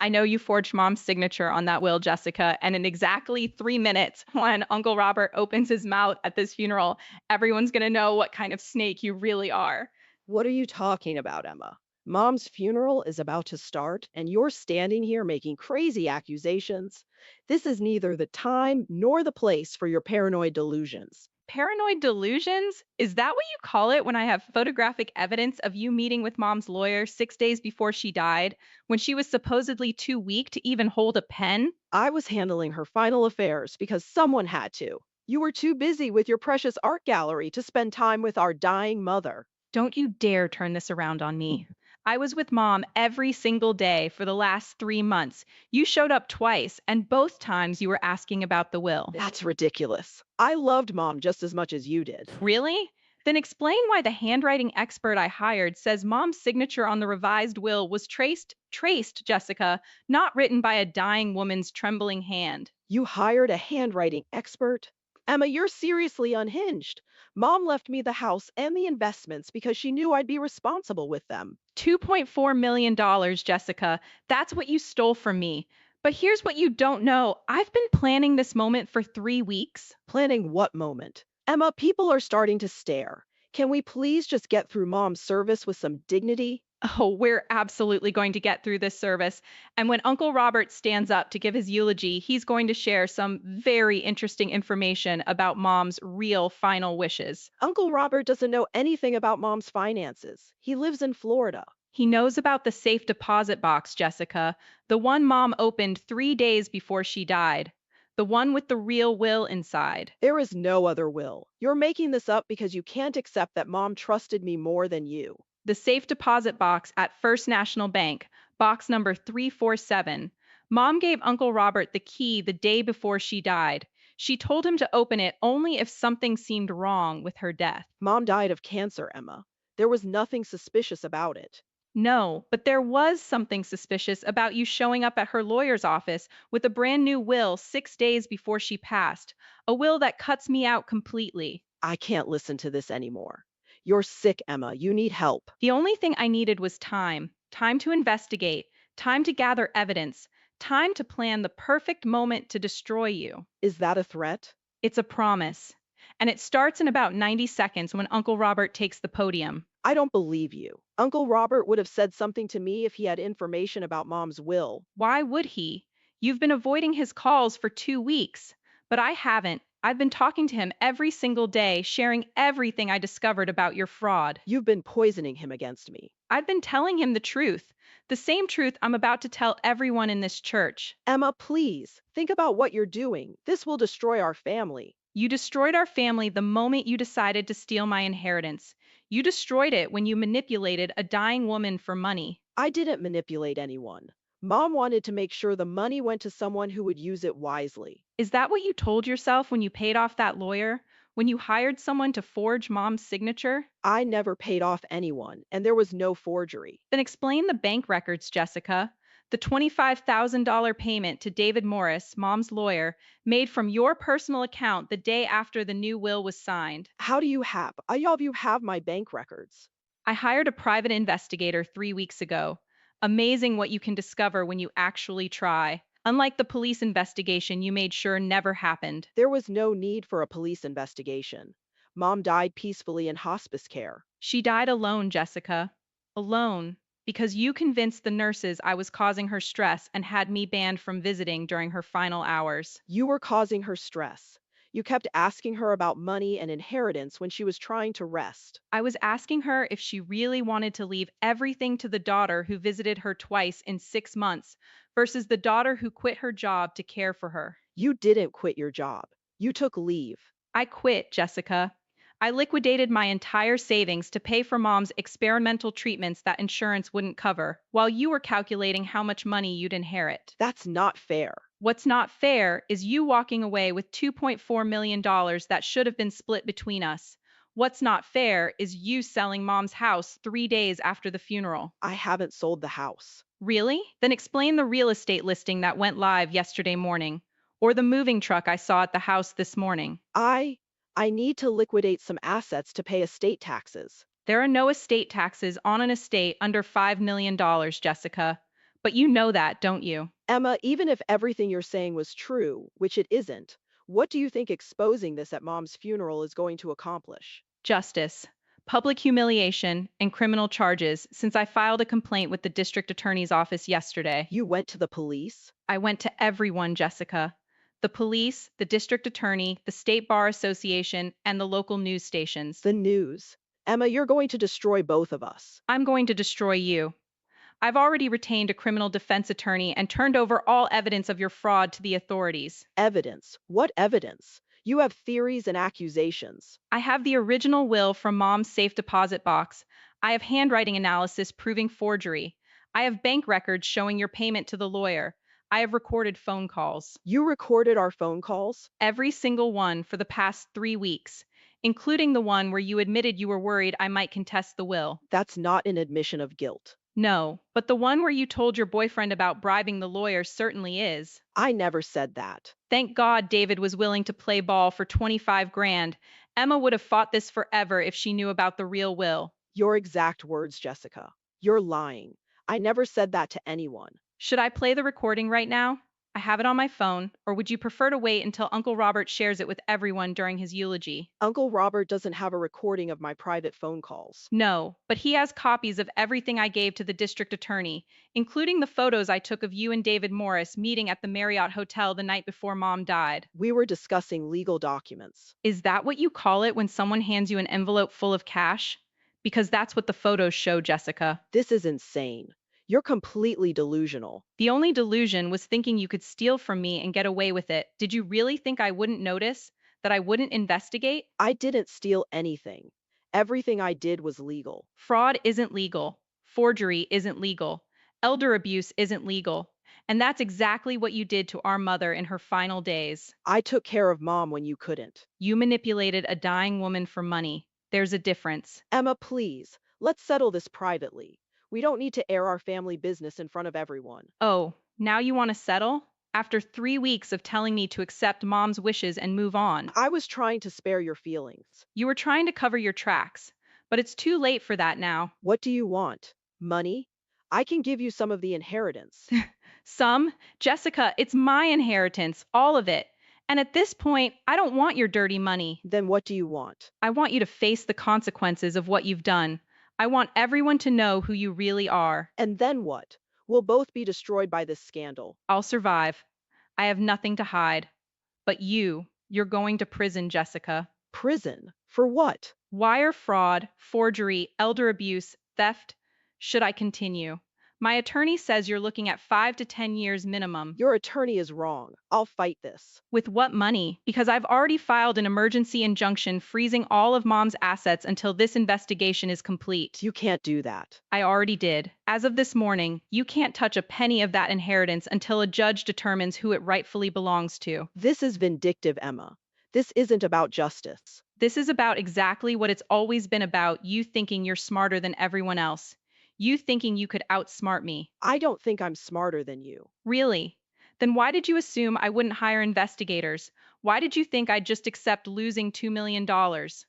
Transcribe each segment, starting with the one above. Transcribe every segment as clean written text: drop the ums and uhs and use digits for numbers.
I know you forged mom's signature on that will, Jessica, and in exactly 3 minutes, when Uncle Robert opens his mouth at this funeral, everyone's going to know what kind of snake you really are. What are you talking about, Emma? Mom's funeral is about to start, and you're standing here making crazy accusations. This is neither the time nor the place for your paranoid delusions. Paranoid delusions? Is that what you call it when I have photographic evidence of you meeting with mom's lawyer 6 days before she died, when she was supposedly too weak to even hold a pen? I was handling her final affairs because someone had to. You were too busy with your precious art gallery to spend time with our dying mother. Don't you dare turn this around on me. I was with mom every single day for the last 3 months. You showed up twice, and both times you were asking about the will. That's ridiculous. I loved Mom just as much as you did. Really? Then explain why the handwriting expert I hired says mom's signature on the revised will was traced, Jessica, not written by a dying woman's trembling hand. You hired a handwriting expert? Emma, you're seriously unhinged. Mom left me the house and the investments because she knew I'd be responsible with them. $2.4 million, Jessica. That's what you stole from me. But here's what you don't know. I've been planning this moment for 3 weeks. Planning what moment? Emma, people are starting to stare. Can we please just get through Mom's service with some dignity? Oh, we're absolutely going to get through this service. And when Uncle Robert stands up to give his eulogy, he's going to share some very interesting information about Mom's real final wishes. Uncle Robert doesn't know anything about Mom's finances. He lives in Florida. He knows about the safe deposit box, Jessica, the one Mom opened 3 days before she died, the one with the real will inside. There is no other will. You're making this up because you can't accept that Mom trusted me more than you. The safe deposit box at First National Bank, box number 347. Mom gave Uncle Robert the key the day before she died. She told him to open it only if something seemed wrong with her death. Mom died of cancer, Emma. There was nothing suspicious about it. No, but there was something suspicious about you showing up at her lawyer's office with a brand new will 6 days before she passed. A will that cuts me out completely. I can't listen to this anymore. You're sick, Emma. You need help. The only thing I needed was time to investigate, time to gather evidence, time to plan the perfect moment to destroy you. Is that a threat? It's a promise. And it starts in about 90 seconds when Uncle Robert takes the podium. I don't believe you. Uncle Robert would have said something to me if he had information about Mom's will. Why would he? You've been avoiding his calls for 2 weeks. But I haven't. I've been talking to him every single day, sharing everything I discovered about your fraud. You've been poisoning him against me. I've been telling him the truth. The same truth I'm about to tell everyone in this church. Emma, please, think about what you're doing. This will destroy our family. You destroyed our family the moment you decided to steal my inheritance. You destroyed it when you manipulated a dying woman for money. I didn't manipulate anyone. Mom wanted to make sure the money went to someone who would use it wisely. Is that what you told yourself when you paid off that lawyer? When you hired someone to forge mom's signature? I never paid off anyone, and there was no forgery. Then explain the bank records, Jessica. The $25,000 payment to David Morris, mom's lawyer, made from your personal account the day after the new will was signed. All of you have my bank records. I hired a private investigator 3 weeks ago. Amazing what you can discover when you actually try. Unlike the police investigation you made sure never happened. There was no need for a police investigation. Mom died peacefully in hospice care. She died alone, Jessica. Alone. Because you convinced the nurses I was causing her stress and had me banned from visiting during her final hours. You were causing her stress. You kept asking her about money and inheritance when she was trying to rest. I was asking her if she really wanted to leave everything to the daughter who visited her twice in 6 months versus the daughter who quit her job to care for her. You didn't quit your job. You took leave. I quit, Jessica. I liquidated my entire savings to pay for mom's experimental treatments that insurance wouldn't cover, while you were calculating how much money you'd inherit. That's not fair. What's not fair is you walking away with $2.4 million that should have been split between us. What's not fair is you selling mom's house 3 days after the funeral. I haven't sold the house. Really? Then explain the real estate listing that went live yesterday morning, or the moving truck I saw at the house this morning. I need to liquidate some assets to pay estate taxes. There are no estate taxes on an estate under $5 million, Jessica. But you know that, don't you? Emma, even if everything you're saying was true, which it isn't, what do you think exposing this at mom's funeral is going to accomplish? Justice, public humiliation, and criminal charges since I filed a complaint with the district attorney's office yesterday. You went to the police? I went to everyone, Jessica. The police, the district attorney, the state bar association, and the local news stations. The news. Emma, you're going to destroy both of us. I'm going to destroy you. I've already retained a criminal defense attorney and turned over all evidence of your fraud to the authorities. Evidence? What evidence? You have theories and accusations. I have the original will from Mom's safe deposit box. I have handwriting analysis proving forgery. I have bank records showing your payment to the lawyer. I have recorded phone calls. You recorded our phone calls? Every single one for the past 3 weeks, including the one where you admitted you were worried I might contest the will. That's not an admission of guilt. No, but the one where you told your boyfriend about bribing the lawyer certainly is. I never said that. Thank God David was willing to play ball for 25 grand. Emma would have fought this forever if she knew about the real will. Your exact words, Jessica. You're lying. I never said that to anyone. Should I play the recording right now? I have it on my phone, or would you prefer to wait until Uncle Robert shares it with everyone during his eulogy? Uncle Robert doesn't have a recording of my private phone calls. No, but he has copies of everything I gave to the district attorney, including the photos I took of you and David Morris meeting at the Marriott Hotel the night before Mom died. We were discussing legal documents. Is that what you call it when someone hands you an envelope full of cash? Because that's what the photos show, Jessica. This is insane. You're completely delusional. The only delusion was thinking you could steal from me and get away with it. Did you really think I wouldn't notice? That I wouldn't investigate? I didn't steal anything. Everything I did was legal. Fraud isn't legal. Forgery isn't legal. Elder abuse isn't legal. And that's exactly what you did to our mother in her final days. I took care of Mom when you couldn't. You manipulated a dying woman for money. There's a difference. Emma, please, let's settle this privately. We don't need to air our family business in front of everyone. Oh, now you want to settle? After 3 weeks of telling me to accept Mom's wishes and move on. I was trying to spare your feelings. You were trying to cover your tracks, but it's too late for that now. What do you want? Money? I can give you some of the inheritance. Some? Jessica, it's my inheritance, all of it. And at this point, I don't want your dirty money. Then what do you want? I want you to face the consequences of what you've done. I want everyone to know who you really are. And then what? We'll both be destroyed by this scandal. I'll survive. I have nothing to hide. But you're going to prison, Jessica. Prison? For what? Wire fraud, forgery, elder abuse, theft. Should I continue? My attorney says you're looking at 5 to 10 years minimum. Your attorney is wrong. I'll fight this. With what money? Because I've already filed an emergency injunction freezing all of Mom's assets until this investigation is complete. You can't do that. I already did. As of this morning, you can't touch a penny of that inheritance until a judge determines who it rightfully belongs to. This is vindictive, Emma. This isn't about justice. This is about exactly what it's always been about, you thinking you're smarter than everyone else. You thinking you could outsmart me. I don't think I'm smarter than you. Really? Then why did you assume I wouldn't hire investigators? Why did you think I'd just accept losing $2 million?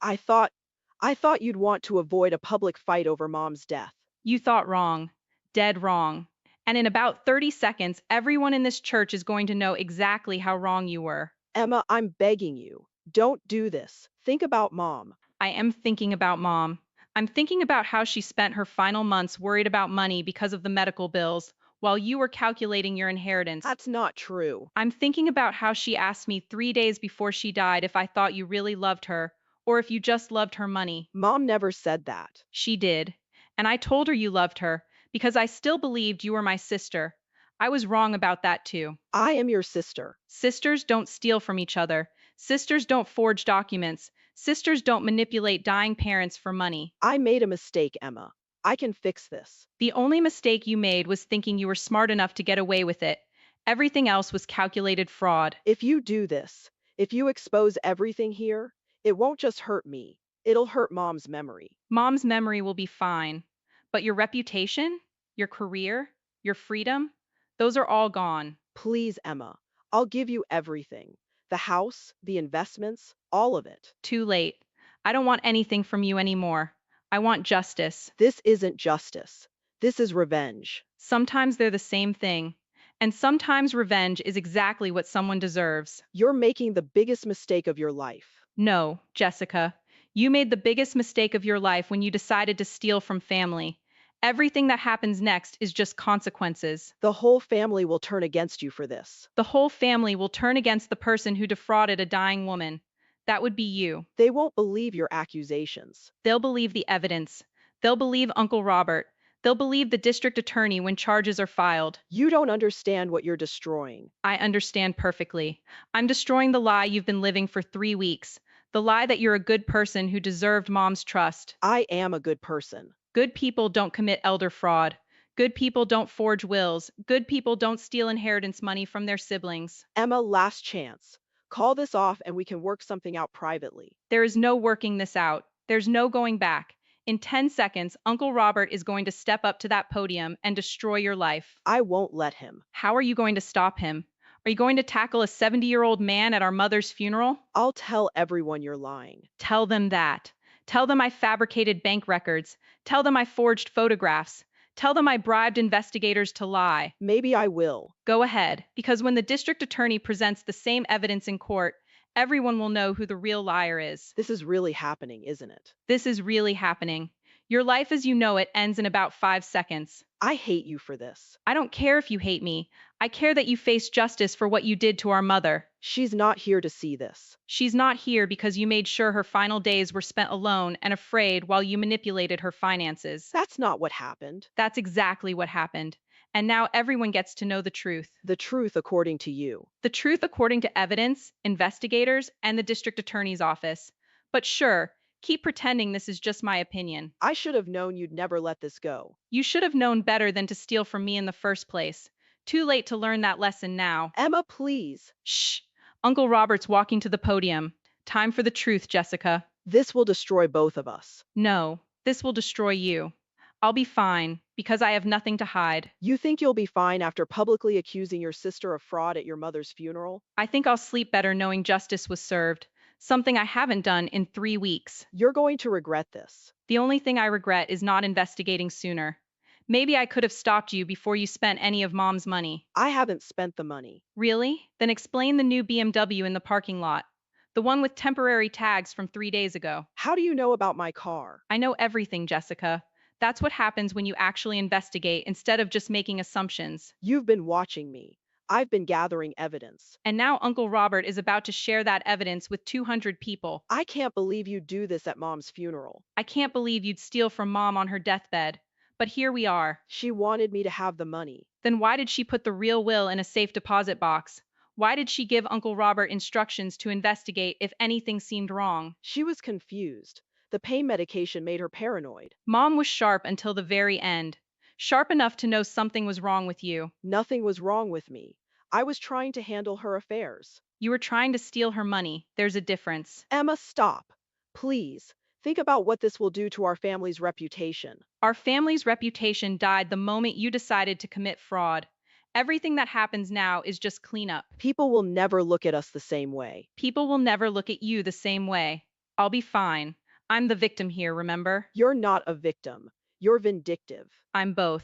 I thought you'd want to avoid a public fight over Mom's death. You thought wrong. Dead wrong. And in about 30 seconds, everyone in this church is going to know exactly how wrong you were. Emma, I'm begging you. Don't do this. Think about Mom. I am thinking about Mom. I'm thinking about how she spent her final months worried about money because of the medical bills, while you were calculating your inheritance. That's not true. I'm thinking about how she asked me 3 days before she died if I thought you really loved her, or if you just loved her money. Mom never said that. She did. And I told her you loved her, because I still believed you were my sister. I was wrong about that too. I am your sister. Sisters don't steal from each other. Sisters don't forge documents. Sisters don't manipulate dying parents for money. I made a mistake, Emma. I can fix this. The only mistake you made was thinking you were smart enough to get away with it. Everything else was calculated fraud. If you do this, if you expose everything here, it won't just hurt me. It'll hurt Mom's memory. Mom's memory will be fine. But your reputation, your career, your freedom, those are all gone. Please, Emma. I'll give you everything. The house, the investments, all of it. Too late. I don't want anything from you anymore. I want justice. This isn't justice. This is revenge. Sometimes they're the same thing. And sometimes revenge is exactly what someone deserves. You're making the biggest mistake of your life. No, Jessica, you made the biggest mistake of your life when you decided to steal from family. Everything that happens next is just consequences. The whole family will turn against you for this. The whole family will turn against the person who defrauded a dying woman. That would be you. They won't believe your accusations. They'll believe the evidence. They'll believe Uncle Robert. They'll believe the district attorney when charges are filed. You don't understand what you're destroying. I understand perfectly. I'm destroying the lie you've been living for 3 weeks. The lie that you're a good person who deserved mom's trust. I am a good person. Good people don't commit elder fraud. Good people don't forge wills. Good people don't steal inheritance money from their siblings. Emma, last chance. Call this off and we can work something out privately. There is no working this out. There's no going back. In 10 seconds, Uncle Robert is going to step up to that podium and destroy your life. I won't let him. How are you going to stop him? Are you going to tackle a 70-year-old man at our mother's funeral? I'll tell everyone you're lying. Tell them that. Tell them I fabricated bank records. Tell them I forged photographs. Tell them I bribed investigators to lie. Maybe I will. Go ahead, because when the district attorney presents the same evidence in court, everyone will know who the real liar is. This is really happening, isn't it? This is really happening. Your life as you know it ends in about 5 seconds. I hate you for this. I don't care if you hate me. I care that you face justice for what you did to our mother. She's not here to see this. She's not here because you made sure her final days were spent alone and afraid while you manipulated her finances. That's not what happened. That's exactly what happened. And now everyone gets to know the truth. The truth according to you. The truth according to evidence, investigators, and the district attorney's office. But sure, keep pretending this is just my opinion. I should have known you'd never let this go. You should have known better than to steal from me in the first place. Too late to learn that lesson now. Emma, please. Shh. Uncle Robert's walking to the podium. Time for the truth, Jessica. This will destroy both of us. No, this will destroy you. I'll be fine, because I have nothing to hide. You think you'll be fine after publicly accusing your sister of fraud at your mother's funeral? I think I'll sleep better knowing justice was served. Something I haven't done in 3 weeks. You're going to regret this. The only thing I regret is not investigating sooner. Maybe I could have stopped you before you spent any of Mom's money. I haven't spent the money. Really? Then explain the new BMW in the parking lot. The one with temporary tags from 3 days ago. How do you know about my car? I know everything, Jessica. That's what happens when you actually investigate instead of just making assumptions. You've been watching me. I've been gathering evidence. And now Uncle Robert is about to share that evidence with 200 people. I can't believe you'd do this at Mom's funeral. I can't believe you'd steal from Mom on her deathbed. But here we are. She wanted me to have the money. Then why did she put the real will in a safe deposit box? Why did she give Uncle Robert instructions to investigate if anything seemed wrong? She was confused. The pain medication made her paranoid. Mom was sharp until the very end. Sharp enough to know something was wrong with you. Nothing was wrong with me. I was trying to handle her affairs. You were trying to steal her money. There's a difference. Emma, stop. Please. Think about what this will do to our family's reputation. Our family's reputation died the moment you decided to commit fraud. Everything that happens now is just cleanup. People will never look at us the same way. People will never look at you the same way. I'll be fine. I'm the victim here, remember? You're not a victim. You're vindictive. I'm both.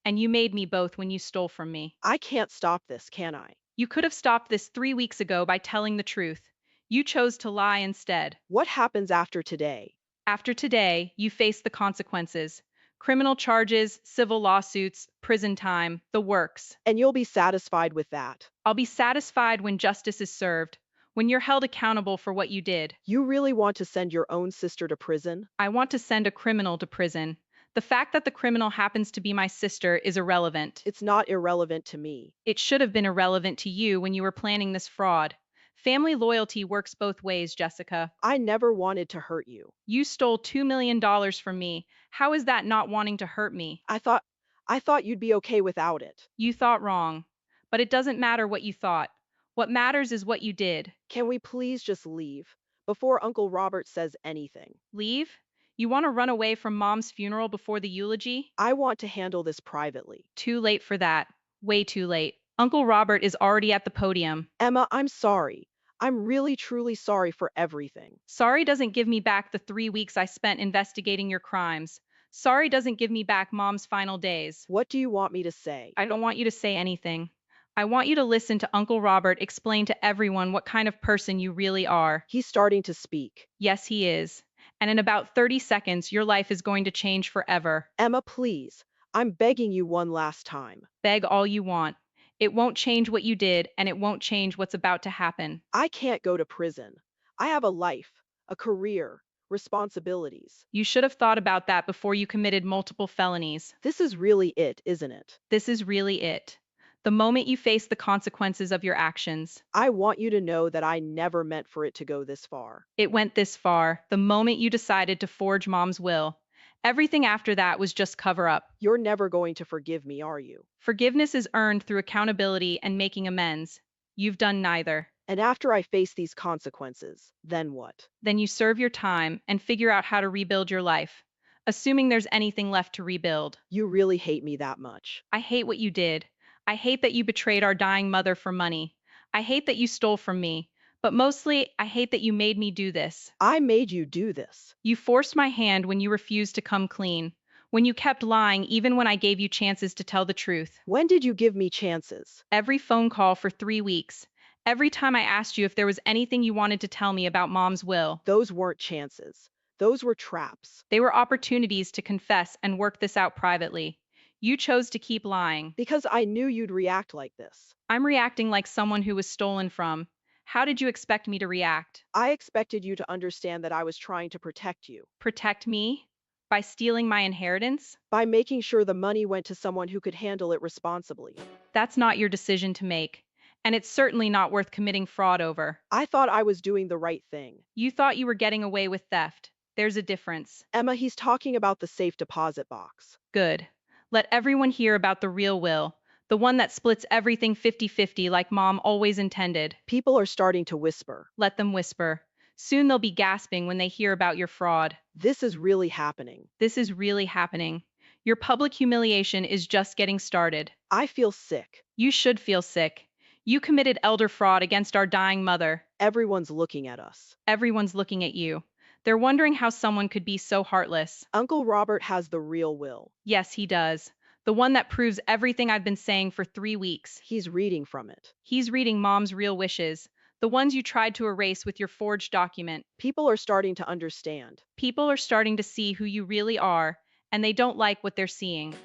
And you made me both when you stole from me. I can't stop this, can I? You could have stopped this 3 weeks ago by telling the truth. You chose to lie instead. What happens after today? After today, you face the consequences. Criminal charges, civil lawsuits, prison time, the works. And you'll be satisfied with that. I'll be satisfied when justice is served, when you're held accountable for what you did. You really want to send your own sister to prison? I want to send a criminal to prison. The fact that the criminal happens to be my sister is irrelevant. It's not irrelevant to me. It should have been irrelevant to you when you were planning this fraud. Family loyalty works both ways, Jessica. I never wanted to hurt you. You stole $2 million from me. How is that not wanting to hurt me? I thought you'd be okay without it. You thought wrong. But it doesn't matter what you thought. What matters is what you did. Can we please just leave before Uncle Robert says anything? Leave? You want to run away from Mom's funeral before the eulogy? I want to handle this privately. Too late for that. Way too late. Uncle Robert is already at the podium. Emma, I'm sorry. I'm really truly sorry for everything. Sorry doesn't give me back the 3 weeks I spent investigating your crimes. Sorry doesn't give me back mom's final days. What do you want me to say? I don't want you to say anything. I want you to listen to Uncle Robert explain to everyone what kind of person you really are. He's starting to speak. Yes, he is. And in about 30 seconds, your life is going to change forever. Emma, please. I'm begging you one last time. Beg all you want. It won't change what you did, and it won't change what's about to happen. I can't go to prison. I have a life, a career, responsibilities. You should have thought about that before you committed multiple felonies. This is really it, isn't it? This is really it. The moment you face the consequences of your actions. I want you to know that I never meant for it to go this far. It went this far the moment you decided to forge mom's will. Everything after that was just cover up. You're never going to forgive me, are you? Forgiveness is earned through accountability and making amends. You've done neither. And after I face these consequences, then what? Then you serve your time and figure out how to rebuild your life, assuming there's anything left to rebuild. You really hate me that much. I hate what you did. I hate that you betrayed our dying mother for money. I hate that you stole from me. But mostly, I hate that you made me do this. I made you do this. You forced my hand when you refused to come clean. When you kept lying even when I gave you chances to tell the truth. When did you give me chances? Every phone call for 3 weeks. Every time I asked you if there was anything you wanted to tell me about mom's will. Those weren't chances. Those were traps. They were opportunities to confess and work this out privately. You chose to keep lying. Because I knew you'd react like this. I'm reacting like someone who was stolen from. How did you expect me to react? I expected you to understand that I was trying to protect you. Protect me? By stealing my inheritance? By making sure the money went to someone who could handle it responsibly. That's not your decision to make. And it's certainly not worth committing fraud over. I thought I was doing the right thing. You thought you were getting away with theft. There's a difference. Emma, he's talking about the safe deposit box. Good. Let everyone hear about the real will. The one that splits everything 50-50 like mom always intended. People are starting to whisper. Let them whisper. Soon they'll be gasping when they hear about your fraud. This is really happening. This is really happening. Your public humiliation is just getting started. I feel sick. You should feel sick. You committed elder fraud against our dying mother. Everyone's looking at us. Everyone's looking at you. They're wondering how someone could be so heartless. Uncle Robert has the real will. Yes, he does. The one that proves everything I've been saying for 3 weeks. He's reading from it. He's reading mom's real wishes, the ones you tried to erase with your forged document. People are starting to understand. People are starting to see who you really are, and they don't like what they're seeing.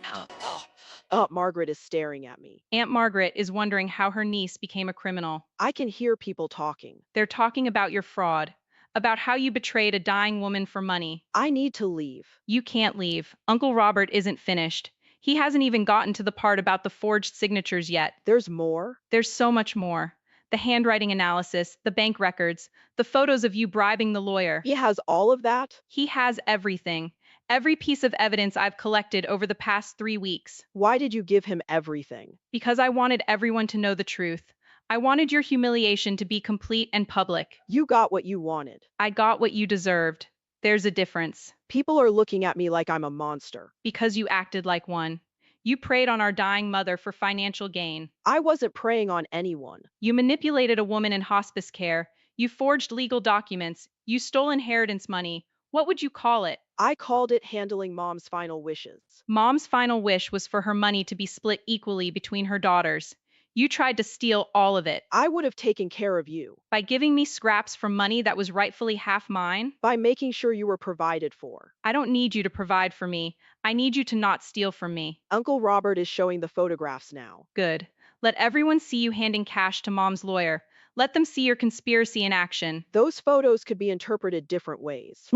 Margaret is staring at me. Aunt Margaret is wondering how her niece became a criminal. I can hear people talking. They're talking about your fraud, about how you betrayed a dying woman for money. I need to leave. You can't leave. Uncle Robert isn't finished. He hasn't even gotten to the part about the forged signatures yet. There's more? There's so much more. The handwriting analysis, the bank records, the photos of you bribing the lawyer. He has all of that? He has everything. Every piece of evidence I've collected over the past 3 weeks. Why did you give him everything? Because I wanted everyone to know the truth. I wanted your humiliation to be complete and public. You got what you wanted. I got what you deserved. There's a difference. People are looking at me like I'm a monster. Because you acted like one. You preyed on our dying mother for financial gain. I wasn't preying on anyone. You manipulated a woman in hospice care. You forged legal documents. You stole inheritance money. What would you call it? I called it handling mom's final wishes. Mom's final wish was for her money to be split equally between her daughters. You tried to steal all of it. I would have taken care of you. By giving me scraps from money that was rightfully half mine? By making sure you were provided for. I don't need you to provide for me. I need you to not steal from me. Uncle Robert is showing the photographs now. Good. Let everyone see you handing cash to mom's lawyer. Let them see your conspiracy in action. Those photos could be interpreted different ways.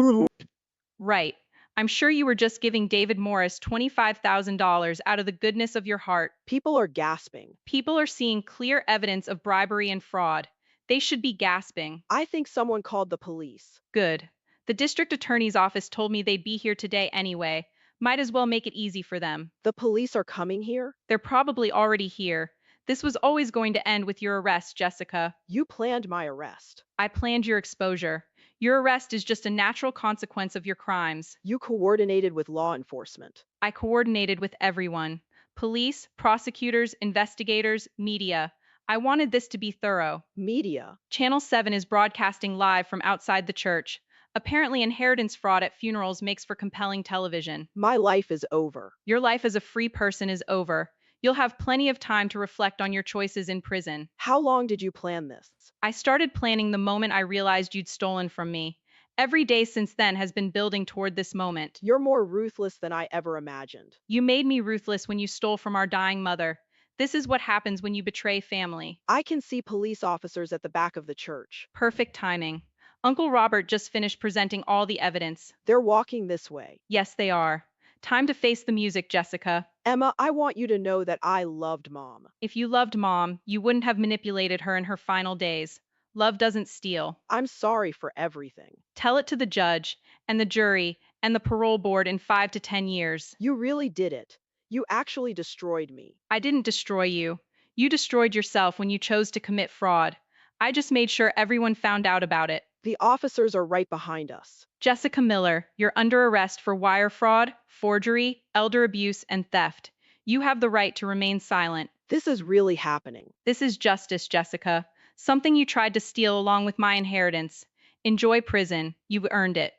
Right. I'm sure you were just giving David Morris $25,000 out of the goodness of your heart. People are gasping. People are seeing clear evidence of bribery and fraud. They should be gasping. I think someone called the police. Good. The district attorney's office told me they'd be here today anyway. Might as well make it easy for them. The police are coming here? They're probably already here. This was always going to end with your arrest, Jessica. You planned my arrest. I planned your exposure. Your arrest is just a natural consequence of your crimes. You coordinated with law enforcement. I coordinated with everyone. Police, prosecutors, investigators, media. I wanted this to be thorough. Media. Channel 7 is broadcasting live from outside the church. Apparently, inheritance fraud at funerals makes for compelling television. My life is over. Your life as a free person is over. You'll have plenty of time to reflect on your choices in prison. How long did you plan this? I started planning the moment I realized you'd stolen from me. Every day since then has been building toward this moment. You're more ruthless than I ever imagined. You made me ruthless when you stole from our dying mother. This is what happens when you betray family. I can see police officers at the back of the church. Perfect timing. Uncle Robert just finished presenting all the evidence. They're walking this way. Yes, they are. Time to face the music, Jessica. Emma, I want you to know that I loved Mom. If you loved Mom, you wouldn't have manipulated her in her final days. Love doesn't steal. I'm sorry for everything. Tell it to the judge and the jury and the parole board in 5 to 10 years. You really did it. You actually destroyed me. I didn't destroy you. You destroyed yourself when you chose to commit fraud. I just made sure everyone found out about it. The officers are right behind us. Jessica Miller, you're under arrest for wire fraud, forgery, elder abuse, and theft. You have the right to remain silent. This is really happening. This is justice, Jessica. Something you tried to steal along with my inheritance. Enjoy prison. You've earned it.